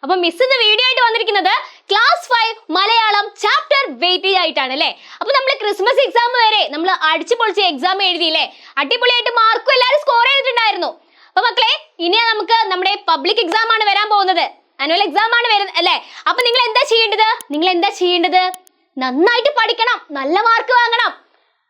അപ്പൊ മിസ് ഇന്ന് വീഡിയോ ആയിട്ട് വന്നിരിക്കുന്നത് ക്ലാസ് 5 മലയാളം ചാപ്റ്റർ വെയിറ്റേജ് ആയിട്ടാണ് അല്ലേ. അപ്പൊ നമ്മൾ ക്രിസ്മസ് എക്സാം വരെ നമ്മൾ അടിച്ചു പൊളിച്ച് എക്സാം എഴുതിയില്ലേ, അടിപൊളിയായിട്ട് മാർക്കും എല്ലാവരും സ്കോർ ചെയ്തിട്ടുണ്ടായിരുന്നു. അപ്പൊ മക്കളെ, ഇനി നമുക്ക് നമ്മുടെ പബ്ലിക് എക്സാം ആണ് വരാൻ പോകുന്നത്, ആനുവൽ എക്സാം ആണ് വരുന്നത് അല്ലേ. അപ്പൊ നിങ്ങൾ എന്താ ചെയ്യേണ്ടത്? നന്നായിട്ട് പഠിക്കണം, നല്ല മാർക്ക് വാങ്ങണം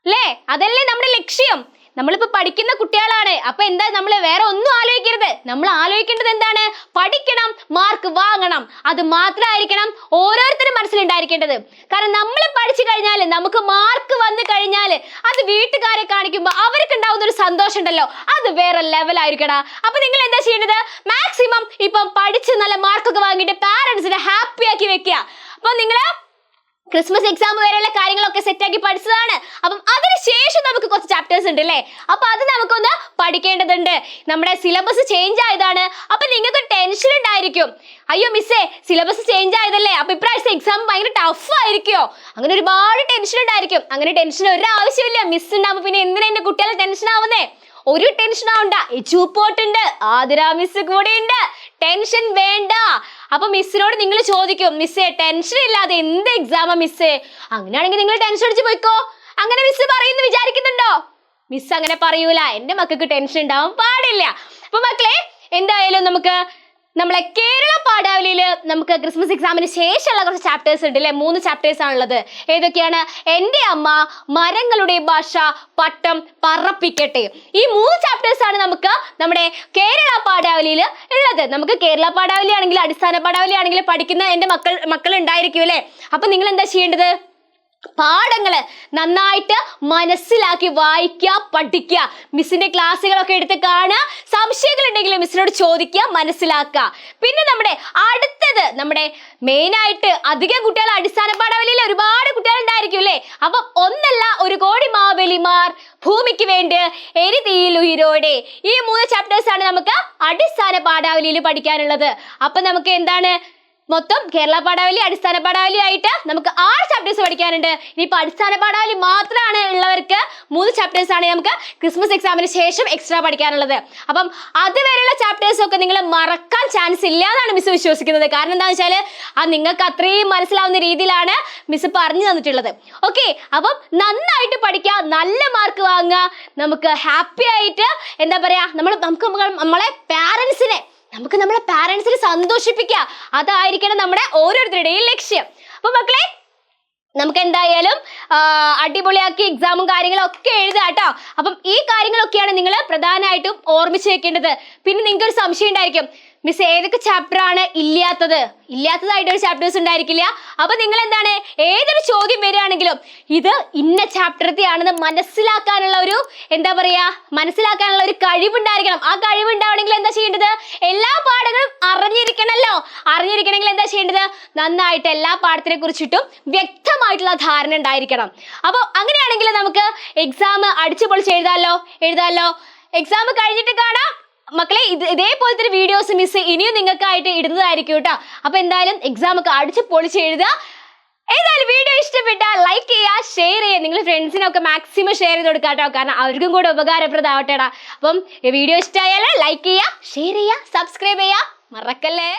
അല്ലേ. അതല്ലേ നമ്മുടെ ലക്ഷ്യം. നമ്മളിപ്പോ പഠിക്കുന്ന കുട്ടികളാണ്. അപ്പൊ എന്താ നമ്മൾ വേറെ ഒന്നും ആലോചിക്കരുത്. നമ്മൾ ആലോചിക്കേണ്ടത് എന്താണ്? പഠിക്കണം, മാർക്ക് വാങ്ങണം. അത് മാത്രമായിരിക്കണം ഓരോരുത്തരും മനസ്സിലുണ്ടായിരിക്കേണ്ടത്. കാരണം നമ്മൾ പഠിച്ചു കഴിഞ്ഞാൽ, നമുക്ക് മാർക്ക് വന്നു കഴിഞ്ഞാൽ അത് വീട്ടുകാരെ കാണിക്കുമ്പോൾ അവർക്ക് ഉണ്ടാവുന്ന ഒരു സന്തോഷം ഉണ്ടല്ലോ, അത് വേറെ ലെവലായിരിക്കടാ. അപ്പൊ നിങ്ങൾ എന്താ ചെയ്യേണ്ടത്? മാക്സിമം ഇപ്പം പഠിച്ച് നല്ല മാർക്കൊക്കെ വാങ്ങിയിട്ട് പാരന്റ്സിനെ ഹാപ്പി ആക്കി വെക്കുക. അപ്പൊ നിങ്ങൾ ക്രിസ്മസ് എക്സാം വരെയുള്ള കാര്യങ്ങളൊക്കെ സെറ്റാക്കി പഠിച്ചതാണ്. അപ്പം അതിനുശേഷം നമുക്ക് കുറച്ച് ചാപ്റ്റേഴ്സ് ഉണ്ട് അല്ലേ. അപ്പൊ അത് നമുക്കൊന്ന് പഠിക്കേണ്ടതുണ്ട്. നമ്മുടെ സിലബസ് ചേഞ്ച് ആയതാണ്. അപ്പൊ നിങ്ങൾക്ക് ടെൻഷൻ ഉണ്ടായിരിക്കും, അയ്യോ മിസ്സേ സിലബസ് ചേഞ്ച് ആയതല്ലേ, അപ്പൊ ഇപ്രാവശ്യം എക്സാം ഭയങ്കര ടഫ് ആയിരിക്കോ, അങ്ങനെ ഒരുപാട് ടെൻഷൻ ഉണ്ടായിരിക്കും. അങ്ങനെ ടെൻഷൻ ഒരു ആവശ്യമില്ല. മിസ് ഉണ്ടാവുമ്പോ പിന്നെ എന്തിനാ എന്റെ കുട്ടികളെ ടെൻഷൻ ആവുന്നേ? ഒരു ടെൻഷൻ ആവണ്ട, എച്ചുപോട്ട് ഉണ്ട്, ആതിര മിസ് കൂടെ ഉണ്ട്, ടെൻഷൻ വേണ്ട. അപ്പൊ മിസ്സിനോട് നിങ്ങൾ ചോദിക്കും, മിസ്സേ ടെൻഷൻ ഇല്ലാതെ എന്ത് എക്സാമാ മിസ്സേ? അങ്ങനെയാണെങ്കിൽ നിങ്ങൾ ടെൻഷൻ അടിച്ച് പോയിക്കോ. അങ്ങനെ മിസ് പറയുന്നു വിചാരിക്കുന്നുണ്ടോ? മിസ് അങ്ങനെ പറയൂല, എന്റെ മക്കൾക്ക് ടെൻഷൻ ഉണ്ടാവാൻ പാടില്ല. അപ്പൊ മക്കളെ, എന്തായാലും നമുക്ക് നമ്മളെ കേരള പാഠാവലിയിൽ നമുക്ക് ക്രിസ്മസ് എക്സാമിന് ശേഷമുള്ള കുറച്ച് ചാപ്റ്റേഴ്സ് ഉണ്ട് അല്ലേ. 3 ചാപ്റ്റേഴ്സ് ആണുള്ളത്. ഏതൊക്കെയാണ്? എൻ്റെ അമ്മ, മരങ്ങളുടെ ഭാഷ, പട്ടം പറപ്പിക്കട്ടെ. ഈ 3 ചാപ്റ്റേഴ്സ് ആണ് നമുക്ക് നമ്മുടെ കേരള പാഠാവലിയിൽ ഉള്ളത്. നമുക്ക് കേരള പാഠാവലി ആണെങ്കിൽ അടിസ്ഥാന പാഠാവലി ആണെങ്കിൽ പഠിക്കുന്ന എൻ്റെ മക്കൾ ഉണ്ടായിരിക്കും അല്ലേ. അപ്പൊ നിങ്ങൾ എന്താ ചെയ്യേണ്ടത്? പാഠങ്ങള് നന്നായിട്ട് മനസ്സിലാക്കി വായിക്കുക, പഠിക്കുക. മിസ്സിന്റെ ക്ലാസ്സുകളൊക്കെ എടുത്ത് കാണുക. സംശയങ്ങൾ ഉണ്ടെങ്കിൽ മിസ്സിനോട് ചോദിക്കുക, മനസ്സിലാക്കുക. പിന്നെ നമ്മുടെ മെയിൻ ആയിട്ട് അധികം കുട്ടികൾ അടിസ്ഥാന പാഠാവലിയിൽ ഒരുപാട് കുട്ടികൾ ഉണ്ടായിരിക്കും അല്ലേ. അപ്പം ഒന്നല്ല, 1 കോടി മാവേലിമാർ, ഭൂമിക്ക് വേണ്ടി, എരിതീയിൽ ഉയിരോടെ, ഈ 3 ചാപ്റ്റേഴ്സ് ആണ് നമുക്ക് അടിസ്ഥാന പാഠാവലിയിൽ പഠിക്കാനുള്ളത്. അപ്പൊ നമുക്ക് എന്താണ് മൊത്തം കേരള പാഠാവലി, അടിസ്ഥാന പാഠാവലി ആയിട്ട് നമുക്ക് 6 ചാപ്റ്റേഴ്സ് പഠിക്കാനുണ്ട്. ഇനിയിപ്പോൾ അടിസ്ഥാന പാഠാവലി മാത്രമാണ് ഉള്ളവർക്ക് 3 ചാപ്റ്റേഴ്സ് ആണ് നമുക്ക് ക്രിസ്മസ് എക്സാമിന് ശേഷം എക്സ്ട്രാ പഠിക്കാനുള്ളത്. അപ്പം അതുവരെയുള്ള ചാപ്റ്റേഴ്സ് ഒക്കെ നിങ്ങൾ മറക്കാൻ ചാൻസ് ഇല്ല എന്നാണ് മിസ് വിശ്വസിക്കുന്നത്. കാരണം എന്താണെന്ന് വെച്ചാൽ അത് നിങ്ങൾക്ക് അത്രയും മനസ്സിലാവുന്ന രീതിയിലാണ് മിസ് പറഞ്ഞു തന്നിട്ടുള്ളത്. ഓക്കെ, അപ്പം നന്നായിട്ട് പഠിക്കുക, നല്ല മാർക്ക് വാങ്ങുക. നമുക്ക് ഹാപ്പി ആയിട്ട് എന്താ പറയാ, നമ്മളെ പാരന്റ്സിനെ സന്തോഷിപ്പിക്കുക. അതായിരിക്കണം നമ്മുടെ ഓരോരുത്തരുടെയും ലക്ഷ്യം. അപ്പൊ മക്കളെ, നമുക്ക് എന്തായാലും അടിപൊളിയാക്കി എക്സാമും കാര്യങ്ങളും ഒക്കെ എഴുതുക കേട്ടോ. അപ്പം ഈ കാര്യങ്ങളൊക്കെയാണ് നിങ്ങൾ പ്രധാനമായിട്ടും ഓർമ്മിച്ച് വെക്കേണ്ടത്. പിന്നെ നിങ്ങൾക്ക് ഒരു സംശയം ഉണ്ടായിരിക്കും, മിസ് ഏതൊക്കെ ചാപ്റ്റർ ആണ് ഇല്ലാത്തതായിട്ട് ഒരു ചാപ്റ്റേഴ്സ് ഉണ്ടായിരിക്കില്ല. അപ്പൊ നിങ്ങൾ എന്താണ്, ഏതൊരു ചോദ്യം വരികയാണെങ്കിലും ഇത് ഇന്ന ചാപ്റ്ററത്തെ ആണെന്ന് മനസ്സിലാക്കാനുള്ള ഒരു കഴിവുണ്ടായിരിക്കണം. ആ കഴിവുണ്ടാവണമെങ്കിൽ എന്താ ചെയ്യേണ്ടത്? എല്ലാ പാഠങ്ങളും അറിഞ്ഞിരിക്കണമെങ്കിൽ എന്താ ചെയ്യേണ്ടത്? നന്നായിട്ട് എല്ലാ പാഠത്തിനെ കുറിച്ചിട്ടും വ്യക്തമായിട്ടുള്ള ധാരണ ഉണ്ടായിരിക്കണം. അപ്പോൾ അങ്ങനെയാണെങ്കിൽ നമുക്ക് എക്സാം അടിച്ചു പൊളിച്ച് എഴുതാമല്ലോ. എക്സാം കഴിഞ്ഞിട്ട് കാണാം മക്കളെ. ഇതേപോലത്തെ ഒരു വീഡിയോസ് മിസ് ഇനിയും നിങ്ങൾക്കായിട്ട് ഇടുന്നതായിരിക്കും കേട്ടോ. അപ്പൊ എന്തായാലും എക്സാം ഒക്കെ അടിച്ച് പൊളിച്ച് എഴുതുക. ഏതായാലും വീഡിയോ ഇഷ്ടപ്പെട്ടാൽ ലൈക്ക് ചെയ്യുക, ഷെയർ ചെയ്യുക. നിങ്ങൾ ഫ്രണ്ട്സിനൊക്കെ മാക്സിമം ഷെയർ ചെയ്ത് കൊടുക്കുക കേട്ടോ. കാരണം അവർക്കും കൂടെ ഉപകാരപ്രദമാവട്ടെടാ. അപ്പം വീഡിയോ ഇഷ്ടമായാൽ ലൈക്ക് ചെയ്യുക, ഷെയർ ചെയ്യുക, സബ്സ്ക്രൈബ് ചെയ്യുക, മറക്കല്ലേ.